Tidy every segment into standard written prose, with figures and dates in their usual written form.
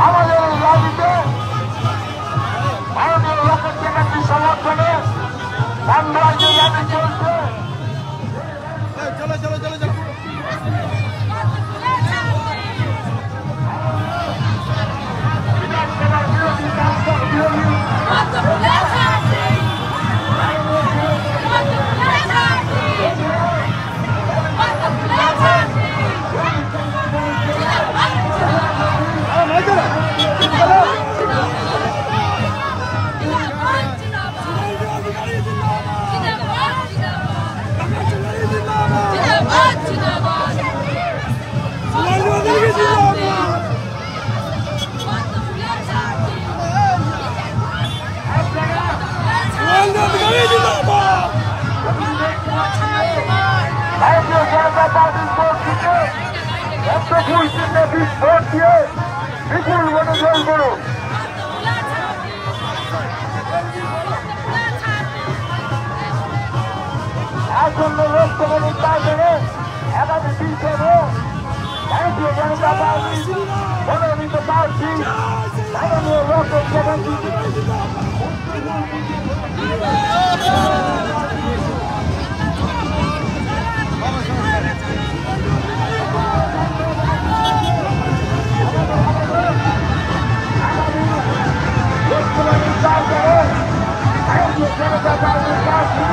আমাদের রাজনীতিতে ভারতীয় রকেট চ্যাটার্জির সমর্থনে সাম্রাজ্য রাজনীতি চলছে। চলো চলো চলো চলো ভারতীয় জনতা পার্টির পক্ষে একটা ফুল চিহ্নে ভোট দিয়ে বিপুল ভোটে জয় করুন। আসন্ন লোকসভা নির্বাচনে আগামী 20 ভারতীয় জনতা পার্টি মনোনীত প্রার্থী মাননীয় রকেট চ্যাটার্জি লোকসভা নির্বাচনে ভারতীয় জনতা পার্টির প্রার্থী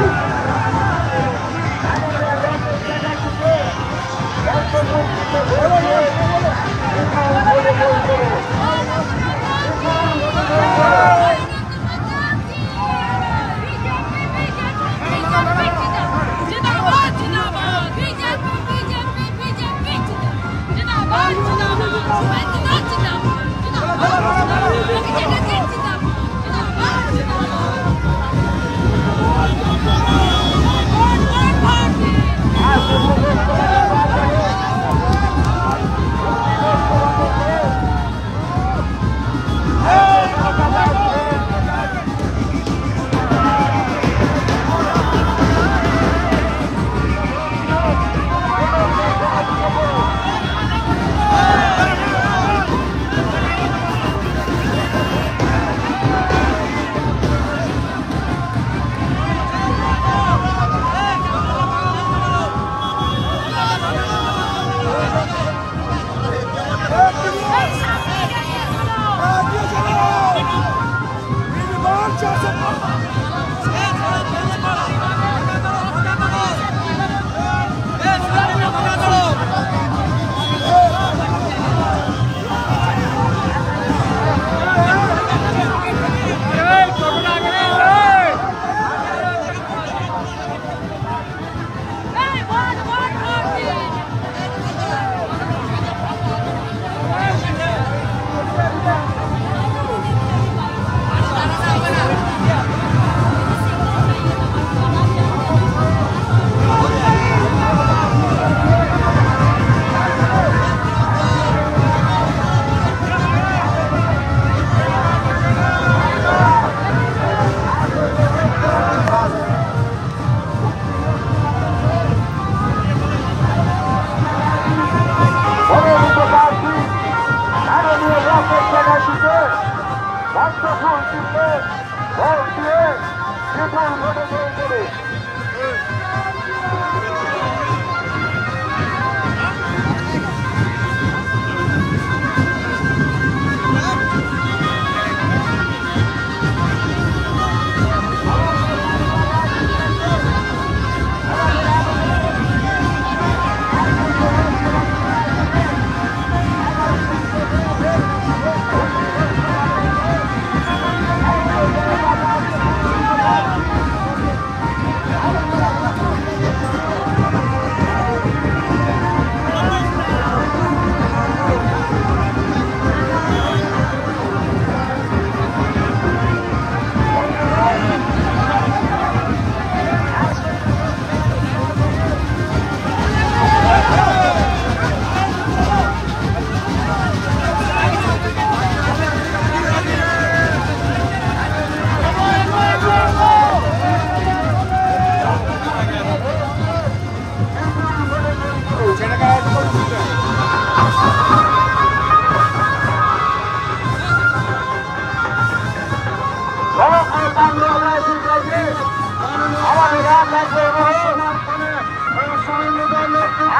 আমাদের রাজনীতি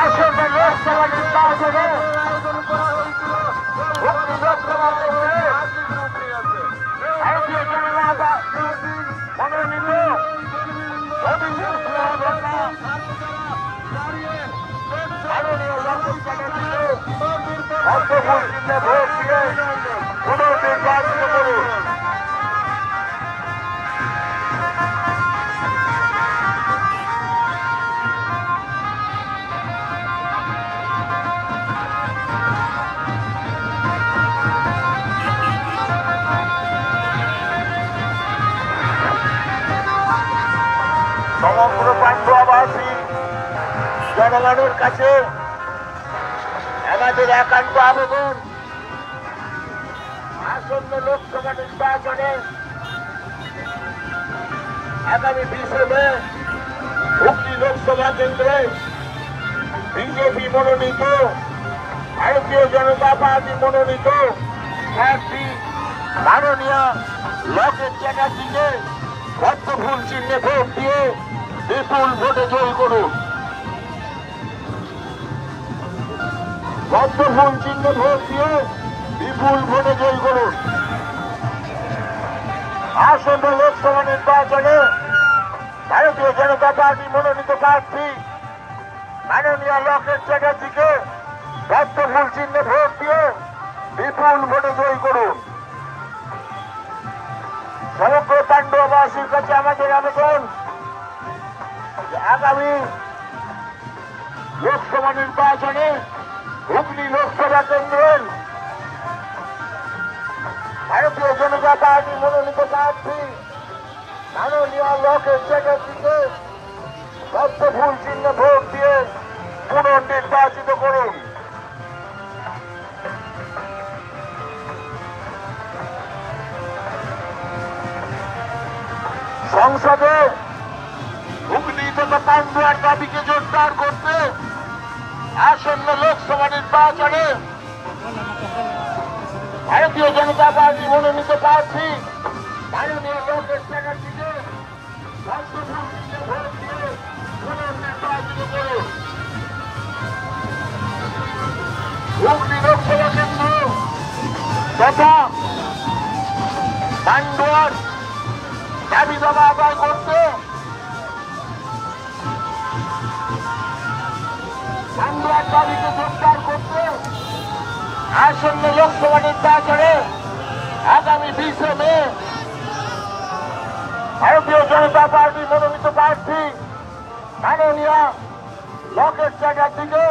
আসন্ন লোকসভা নির্বাচনে ভারতীয় জনতা পার্টি মনোনীত ভোট দিয়ে পুনর্নির্বাচিত করুন। সমগ্র পান্ডুয়াবাসী জনগণের কাছে আমাদের একান্ত আবেদন, আসন্ন লোকসভা নির্বাচনে আগামী 20 মে হুগলি লোকসভা কেন্দ্রে বিজেপি মনোনীত ভারতীয় জনতা পার্টি মনোনীত প্রার্থী মাননীয় লকেট চ্যাটার্জিকে পদ্মফুল চিহ্নে ভোট দিয়ে বিপুল ভোটে জয়ী করুন। পদ্মফুল চিহ্নে ভোট দিয়ে বিপুল ভোটে জয়ী করুন। আসন্ন লোকসভা নির্বাচনে ভারতীয় জনতা পার্টি মনোনীত প্রার্থী মাননীয় লকেট চ্যাটার্জিকে পদ্মফুল চিহ্নে ভোট দিয়ে বিপুল ভোটে জয়ী করুন। সমগ্র পান্ডুয়াবাসীর কাছে আমাদের আবেদন, আগামী লোকসভা নির্বাচনে হুগলি লোকসভা কেন্দ্রের ভারতীয় জনতা পার্টি মনোনীত প্রার্থী মাননীয় লকেট চ্যাটার্জিকে পদ্মফুল চিহ্নে ভোট দিয়ে পুনর্নির্বাচিত করুন। সংসদে হুগলি তথা পান্ডুয়ার দাবিকে জোরদার করতে আসন্ন লোকসভা নির্বাচনে ভারতীয় জনতা পার্টি মনোনীত প্রার্থী মাননীয় লকেট চ্যাটার্জিকে পদ্মফুল চিহ্নে ভোট দিয়ে পুনর্নির্বাচিত করুন। হুগলি লোকসভা কেন্দ্র তথা পান্ডুয়ার দাবি দাবা আদায় করতে পান্ডুয়ার দাবিকে জোরদার করতে আসন্ন লোকসভা নির্বাচনে আগামী 20 মে ভারতীয় জনতা পার্টি মনোনীত প্রার্থী মাননীয় লকেট চ্যাটার্জিকে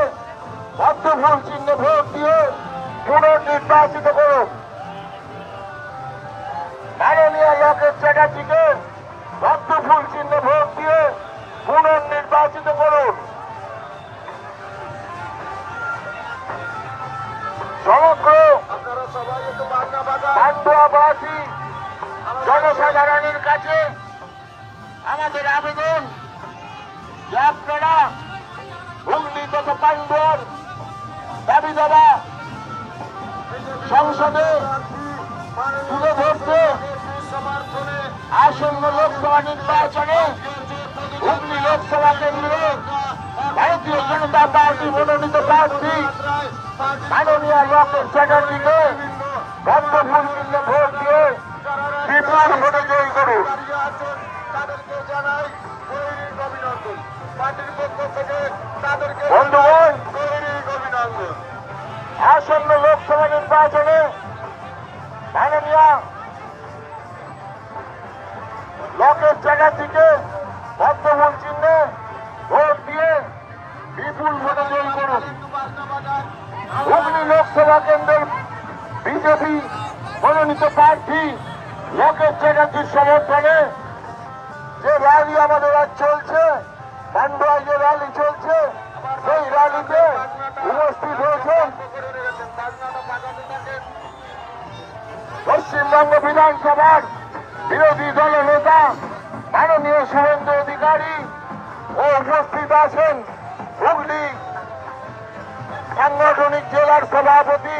পদ্মফুল চিহ্নে ভোট দিয়ে পুনর্নির্বাচিত করুন। মাননীয় লকেট চ্যাটার্জিকে পদ্মফুল চিহ্নে ভোট দিয়ে পুনর্নির্বাচিত করুন। সমগ্র পান্ডুয়াবাসী জনসাধারণের কাছে আমাদের আবেদন যে আপনারা হুগলি তথা পান্ডুয়ার দাবি দাবা সংসদে তুলে ধরতে আসন্ন লোকসভা নির্বাচনে হুগলি লোকসভা কেন্দ্রে ভারতীয় জনতা পার্টি মনোনীত প্রার্থী মাননীয় লকেট চ্যাটার্জিকে পদ্মফুল চিহ্নে ভোট দিয়ে বিপুল ভোটে জয়ী করুন। বন্ধুগণ, আসন্ন লোকসভা নির্বাচনে মাননীয় লকেট চ্যাটার্জিকে পদ্মফুল চিহ্নে ভোট দিয়ে বিপুল ভোটে জয়ী করুন। হুগলি লোকসভা কেন্দ্রের বিজেপি মনোনীত প্রার্থী লকেট চ্যাটার্জির সমর্থনে যে র্যালি আমাদের আজ চলছে, পান্ডুয়ায় যে র্যালি চলছে, সেই র্যালিতে উপস্থিত হয়েছেন পশ্চিমবঙ্গ বিধানসভার বিরোধী দলের নেতা মাননীয় শুভেন্দু অধিকারী ও উপস্থিত আছেন হুগলি সাংগঠনিক জেলার সভাপতি